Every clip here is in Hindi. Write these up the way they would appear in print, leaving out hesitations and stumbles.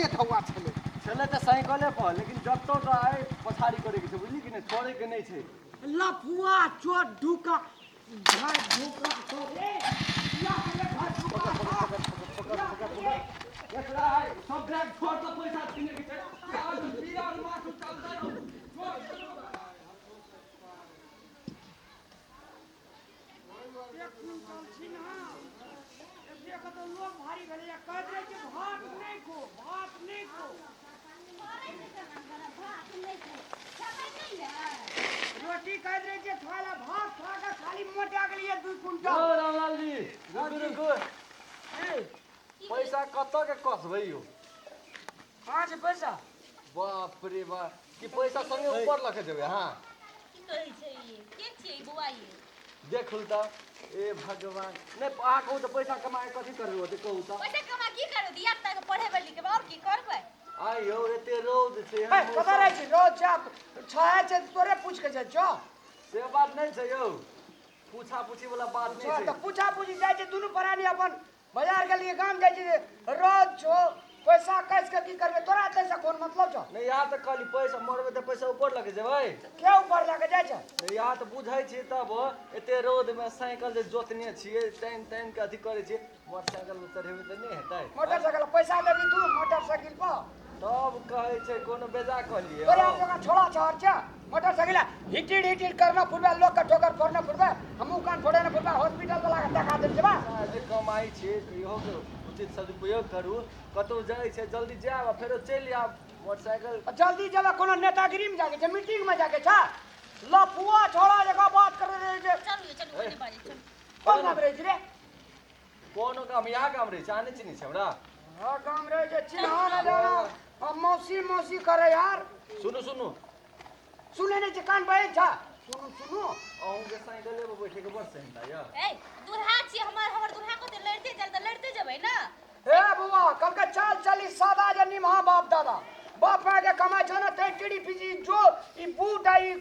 खेत हुआ छले चले तो साइकिले पर लेकिन जब तो आए पछाड़ी करे के छै बुझली कि नहीं छोड़े के नहीं छै लफुआ चोट ढुका घर ढुका करे या के घर ढुका एकरा सब बैग छोड़ के पैसा किने के छै आज बिया मासु चलता रहो एक कुंटल छिना एक तो लोग भारी भेले या कह दे कि भात नहीं को मारे के भात नहीं को समय नहीं है रोटी कह दे कि थोड़ा भात खा के खाली मोटा के लिए 2 ओ कुंटल रामलाल जी रुको पैसा कत के कसबै यो कहां से पैसा बाप रे बाप कि पैसा संगे ऊपर लखे देबे हां की कहै छै ये के छियै ई बुआ ये देखुल त ए भगवान नहीं आ कहू त पैसा कमाए कथी करबे ओते कहू त पैसा कमा की करू दिया तक पढ़ेबै लिखेबै और की करबै आइ यौ एते रौद छै ए कतऽ रहै छी रोज जाप छाया छै तोरे पूछ के जाइ छौ से बात नहीं छै यौ पूछा पूछी वाला बात नहीं तो छै पूछा पूछी जाइ छै दुनू प्राणी अपन बाजार के लिए गांव जाइ छै रोज छो पैसा कैस के की करबे तोरा तैसे कोन मतलब छौ नहीं यहाँ त कहली पैसा मरबे त पैसा ऊपर लगे जेबै के ऊपर लगे जाइ छै यहाँ त बुझै छी तब एते रौद में साइकिल जे जोतने छियै टाइम के अथी करे छियै मोटरसाइकिल चढ़ेबे त नहीं हेतै मोटरसाइकिल पैसा देबी तू मोटरसाइकिल पर तब कहै छै कोनो बेजा कहलिए तोरे हम लोग छोड़ा छहर छै मोटरसाइकिल हिटिड करना पुरबे लोग के ठोकर फोड़ना पुरबे हमहू कान फोड़े न पुरबे हॉस्पिटल वाला के देखा देल जेबा जे कमाई छै इहो के उचित सदुपयोग करू कतौ जाइ छै जल्दी जाब फेरो चलि आब मोटरसाइकिल जल्दी जेबा कोनो नेतागिरी में जाके छै मीटिंग में जाके छै लफुआ छोड़ा जगह बात करे रहे छै चलू कोनी बाजी चल कोन नाम रहे छै रे कोनो काम यहाँ काम रहै छै आने चिनी छै हमरा हां काम रहे छै चिन्हा न जाना अब मौसी करे यार सुनु सुने नहीं छै कान बहे छै सुनु अहूँ के साइकिले पे बैठे के बड़ सहनता या ए दुल्हा छी हमर दुल्हा को त लड़ते चल त लड़ते जेबै ना हे बुआ कल के चाल चली सादा जे निमहा बाप दादा बाप माय के कमाई छ न ते टीडी फिजी जो ई बूट आई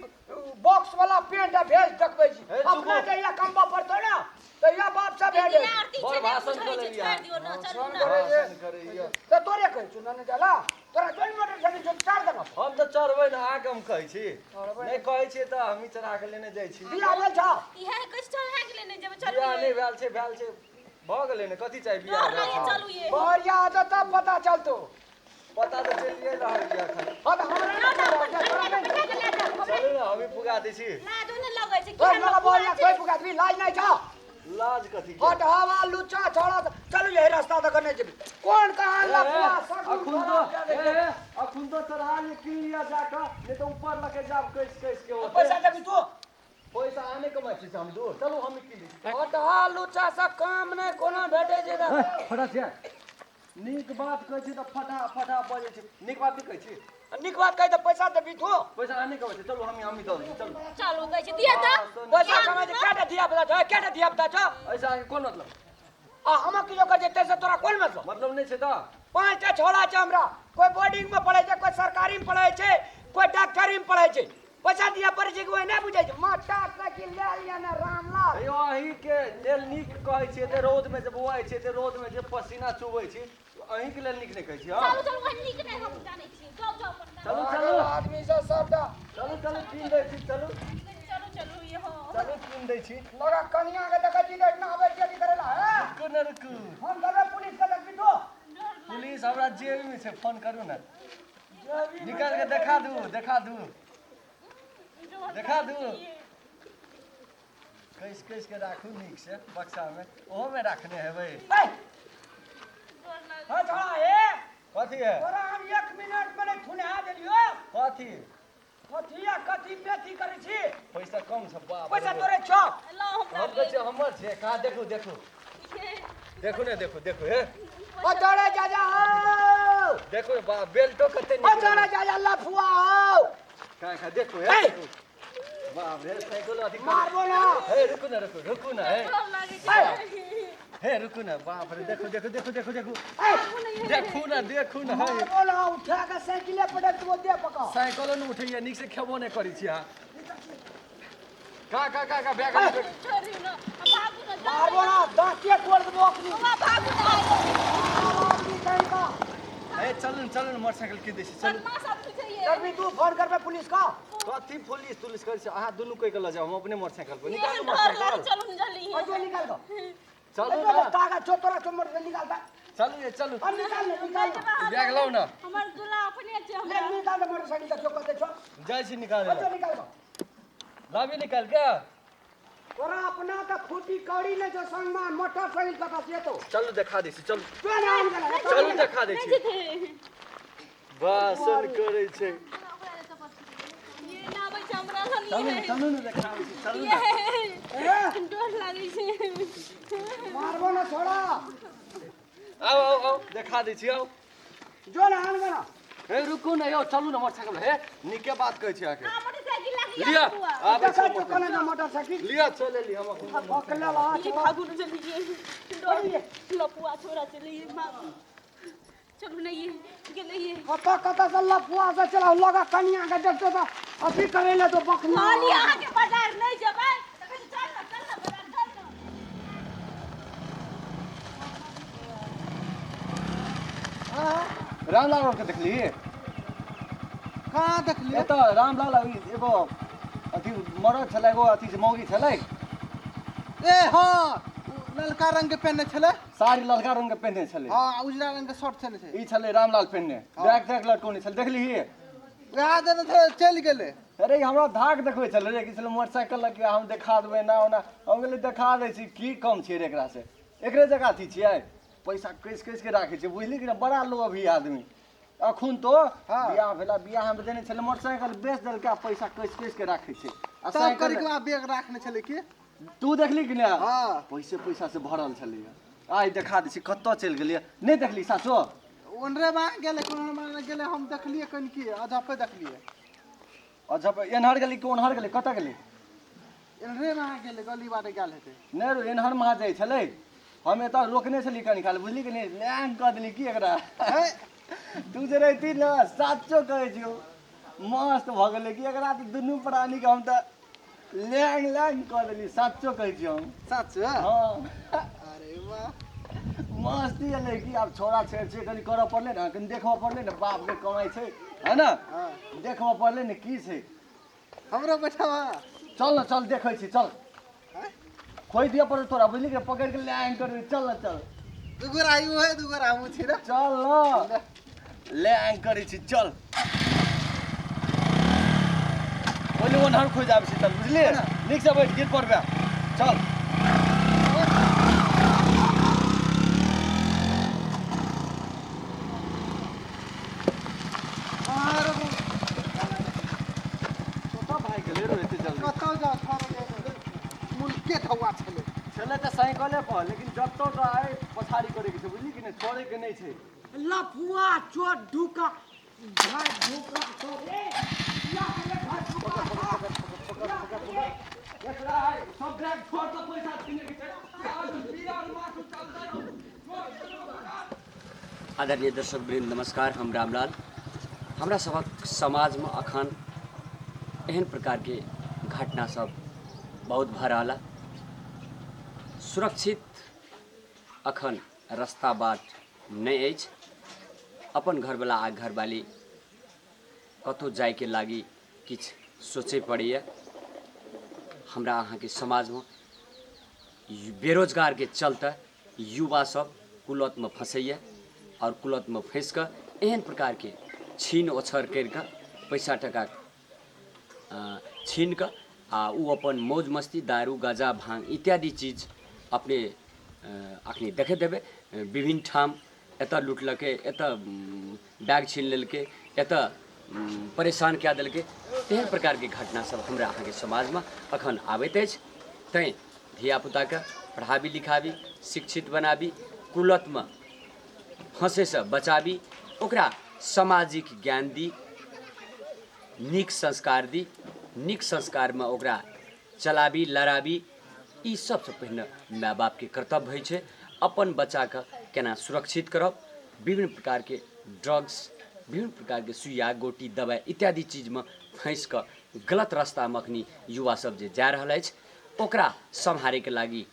बॉक्स वाला पेंट आ भेज देखबै छी अपना जे या कमबा पड़तो ना तो या बाप से भेज बड़ भाषण करे या दियो ना चलू ना भाषण करे या तो तोरे कहै छु न जाला तोरा जोन मोटरसाइकिल जो चार देना हम त चढ़बै न आ कम कहै छी नहीं कहै छी त हमी चढ़ा के लेने जाइ छी बिया भेल छ इहे कष्ट है के लेने जेबै चलू बिया नहीं भेल छै भ गेलै न कथी चाहिए बिया डर लागे चलू ये बढ़िया तो तब पता चलतो पता तो चलिए रहल बिया खाली अब हमरा चलू न हमी पुगा दै छी लाज न लगै छै तोरा लगा बढ़िया कोई पुगा दी लाज नहीं छ लाज कथी के हट हवा लुच्चा छोड़ा चलू यही रास्ता तक नहीं जेबी कौन कहां लफुआ अखुन तो चढ़ा ले किन लिया जाकर नहीं तो ऊपर लगे जाब कैस के होते पैसा देबी तू पैसा आने कमाई छी हम दो चलो हम किन ली हट हा लुच्चा सा काम नहीं कोनो भेटे छै त फटा छै नीक बात कहै छी त फटा बजे छी नीक बात नहीं कहै छी निक बात कहि त पैसा देबी तू पैसा आने कमाई छी चलो हम दल दी चलो चलू कहै छै दिया त पैसा कमाई त केटा दिया बता छ केटा दिया बता छ ऐसा कोन मतलब आ हम किलो कर जेते से तोरा कोन मतलब नहीं छै त पांच टा छोड़ा छै हमरा कोई बोर्डिंग में पढ़े छै कोई सरकारी में पढ़े छै कोई डॉक्टरी में पढ़े छै पैसा दिया पर छै कोई नहीं बुझै छै मोटरसाइकिल ले लिया ना रामलाल अयो अही के लेल नीक कहै छी ते रोद में जे बौआइ छै ते रोद में जे पसीना चुबै छी अही के लेल नीक नहीं कहै छी हां चलू वही नीक नहीं हम जानै छी जाओ चलो आदमी सब सबटा चलो किन दै छी चलो ये हो चलो किन दै छी लगा कनिया के देख छी ना आवे जल्दी करेला है रुकू हम देबे पुलिस के देखबी तो पुलिस हमरा जेल में छै फोन करू ना निकाल के देखा दू कैस के राखू नीक से बक्सा में ओहो में रखने हेबै हां छोड़ा ए कथी है तोरा हम 1 मिनट में नहीं थुना देलियो कथी कथी बेथी करे छी पैसा कम छ बाप पैसा तोरे छ ला हम कहै छी हमर छै का देखू ने देखो हे ओ तोरे जा हो देखो बा बेल्टो कते ओ निकल तोरे जा लफुआ हो का देखो हे बाप रे साइकिल अधिक मारबो ना हे रुकू ना हे डर लागे छै हे रुकू ना बाप रे देखो देखू ना हे मारबो ना उठा के साइकिले पटक तो दे पका साइकिल न उठैया निक से खेबो नहीं करी छी हां का बैग छोरी न भागु न मारबो ना दांते तोड़ देबो अपनी भागु न आदमी कहीं का चलू न मोटरसाइकिल कीन दै छी चलू बदमाश आदमी छै ये तभी तू फोन करबे पुलिस का कथी पुलिस तुलिस करै छै अहाँ दुनू कोइ के ल जाओ हम अपने मोटरसाइकिल पर ये निकालू डर रहा मोटरसाइकिल चलू न जल्दी अजो निकाल दो चलू अजो ना तागा चोतरा चोमर से निकाल दे चलू ये चलू अब निकाल बैग लाओ ना हमर दूल्हा अपने छै ले हमरा निकाल दे मोटरसाइकिल का चोकर दे छो जाइ छी निकाल अजो निकाल दो लाभी निकाल के तोरा अपना का फूटी कौड़ी ने जो सम्मान मोटरसाइकिल का पास ये तो चलू देखा दै छी चलू तू नाम गला चलू देखा दै छी भाषण करै छै ये ना आबै छै हमरा सन चलू न देखा दै छी चलू ये न डर लागै छै मारबो ना छोड़ा आओ देखा दै छी आओ जो नाम गला हे रुकू न यौ चलू न मोटरसाइकिल हे निके बात कहै छी आके मोटरसाइकिल लागी लिया आबै देखा छी चुकने ना मोटरसाइकिल लिया चले ली हम पकड़ ला ये भागू न जल्दी डर लपुआ छोरा चले ये चलू नहीं ये गेले ये कता से लफुआ से चला लगा कनिया के देखतो तो अभी करेले तो बखना खाली अहाँ के बाजार नहीं जेबै तखन चल ना बाजार चल ना रामलाल के देखली कहाँ देखलिए ए त रामलाल एगो अथी मरद छलै एगो अथी मौगी छलै ए हाँ ललका रंग के पहने छले साड़ी ललका रंग के पहने छलै हाँ उजला रंग के शर्ट छले छे ई छलै रामलाल पहने बैग तैग लटकोने छलै देखली वहाँ देने थे चल गेले अरे हमरा धाक देखबै छलै रे कि छलै मोटरसाइकिल लग के हम देखा देबै ना ओना हम गेलै देखा दै छी की कम छै रे एकरा से एकरे जगह अथी छियै पैसा कैस कैस के राखै छै बुझली कि ना बड़ा लोभी आदमी अखुन तो बियाह भेला बियाह हम देने छलै मोटरसाइकिल बेच देलकै पैसा कैस कैस के राखै छै आ तब साइकिल करी के वहाँ बैग रखने छले की तू देखली कि ना हाँ पैसा से भरल छलै आइ देखा दै छी कतऽ चलि गेलियै नहि देखली सासो ओनरे वहाँ गेले कोनो माने गेले हम देखलिए कन की अधपे देखलिए अच्छा एनहर गेली कि ओनहर गेली कतऽ गेली ओनरे वहाँ गेले गली बाटे गेल हेते नहि रो एनहर महा जाइ छलै हम एतऽ रोकने छली कनि काल बुझली कि नहि लैंग कऽ देली की एकरा तू जे रहिती ने साचो कहै छियौ मस्त भऽ गेलै कि एकरा तऽ दुनू प्राणीके हम तऽ लैंग कऽ देली साचो कहै छियौ हम सच हाँ अरे वाह मस्ती एलै कि आब छोड़ा छेड़ छै कनि करऽ पड़लै ने कनि देखबऽ पड़लै ने बापके कमाइ छै है ने देखबऽ पड़लै ने की छै हमरो बैठावा चल न चल देखै छी चल खोइ दिअ पड़त तोरा बुझली कि पकड़ि के लैंग करबै चल न चल दुगो आयु है दुगो हमू छी रे चल न लैंग करै छी चल पहिले ओनहर खोइ जाबै छी चल बुझली नीक से बैठ गिर पड़बे चल कतौ जा मुल्के ठौआ छले चले तऽ साइकिले पर लेकिन जतौ तऽ आइ पछाड़ी करे के छै बुझली कि नहि छोड़े के नहीं छै लफुआ चोट ढुका भाई ढुका तो रे या रे भाई ढुका एकरा सब बैग छोड़ के पैसा किने के छै आदरणीय दर्शक वृन्द नमस्कार हम रामलाल हमरा सबक समाज में अखन एहन प्रकार के घटना सब बहुत भऽ रहल सुरक्षित अखन रास्ता बाट नहीं अछि अपन घरवाला आ घरवाली कतौ जाय के लागी किछ सोचे पड़ैए हमरा अहाँ के समाज में बेरोजगार के चलते युवा सब कुलत में फंसैए और कुलत में फंस कर एहन प्रकार के छीन ओछर करके पैसा टका छीन कर आ उ अपन मौज मस्ती दारू गाजा भांग इत्यादि चीज अपने अखनी देखे देवे विभिन्न ठाम एतऽ लुटलकै एतऽ बैग छीन लेलकै एतऽ परेशान कए देलकै एहन प्रकार के घटना सब हमरा अहाँ के समाज में अखन आबैत अछि तैं धियापुता के पढ़ाबी लिखाबी शिक्षित बनाबी कुलत में फंसे से बचाबी ओकरा सामाजिक ज्ञान दी नीक संस्कार दी नीक संस्कार में ओकरा चलाबी लड़ाबी ई सबसे पहिने माय बाप के कर्तव्य होइ छै अपन बच्चा के केना सुरक्षित करब विभिन्न प्रकार के ड्रग्स विभिन्न प्रकार के सुइया गोटी दवाई इत्यादि चीज में फंस कर गलत रास्ता में अखनी युवा सब जे जा रहल अछि ओकरा सम्हारे के लागी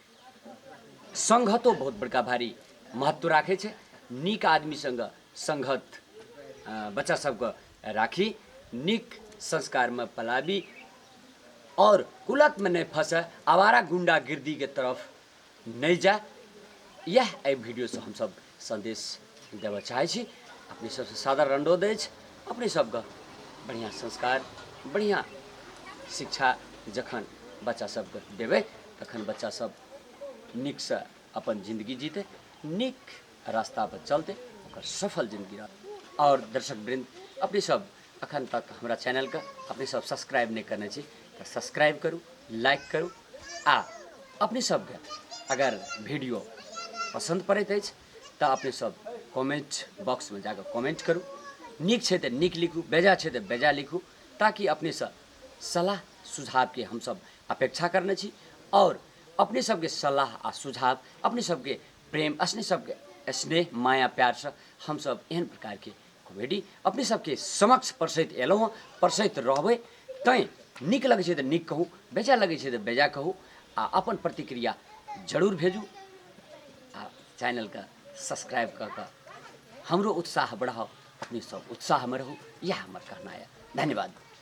संघतो बहुत बड़का भारी महत्व राखे छै नीक आदमी संग संगत बच्चा सबके राखी, नीक संस्कार में पलाबी और कुलत में नहीं फंसे, आवारा गुंडागिर्दी के तरफ नहीं जाए। यह एहि वीडियो से हम सब संदेश देव चाहे छी। अपने सबसे सादर अनुरोध अछि, अपने सबके बढ़िया संस्कार, बढ़िया शिक्षा जखन बच्चा सबके देबै तखन बच्चा सब नीक से अपन जिंदगी जीते, नीक रास्ता पर चलते, ओकर सफल जिंदगी रहत। और दर्शक वृंद, अपने सब अखन तक हमारा चैनल का अपने सब सब्सक्राइब नहीं करने छी तो सब्सक्राइब करूँ, लाइक करूँ। आ अपने सबके अगर वीडियो पसंद पड़ैत अछि तो अपने सब कमेंट बॉक्स में जाकर कमेंट करूँ। नीक छै तो नीक लिखू, बेजा छै तो बेजा लिखू, ताकि अपने सब सलाह सुझाव के हम सब अपेक्षा करने छी। और अपने सबके सलाह आ सुझाव, अपने सबके प्रेम, अपने सबके स्नेह माया प्यार से हम सब एहन प्रकार के कॉमेडी अपने सबके समक्ष परसैत एलहुँ, परसैत रहबै। तैँ नीक लगै छै तो नीक कहू, बेजा लगै छै तो बेजा कहू, आ अपन प्रतिक्रिया जरूर भेजू। आ चैनल का सब्सक्राइब कऽ कऽ हमरो उत्साह बढ़ाओ, अपने सब उत्साह में रहू, यह हमर कहना है। धन्यवाद।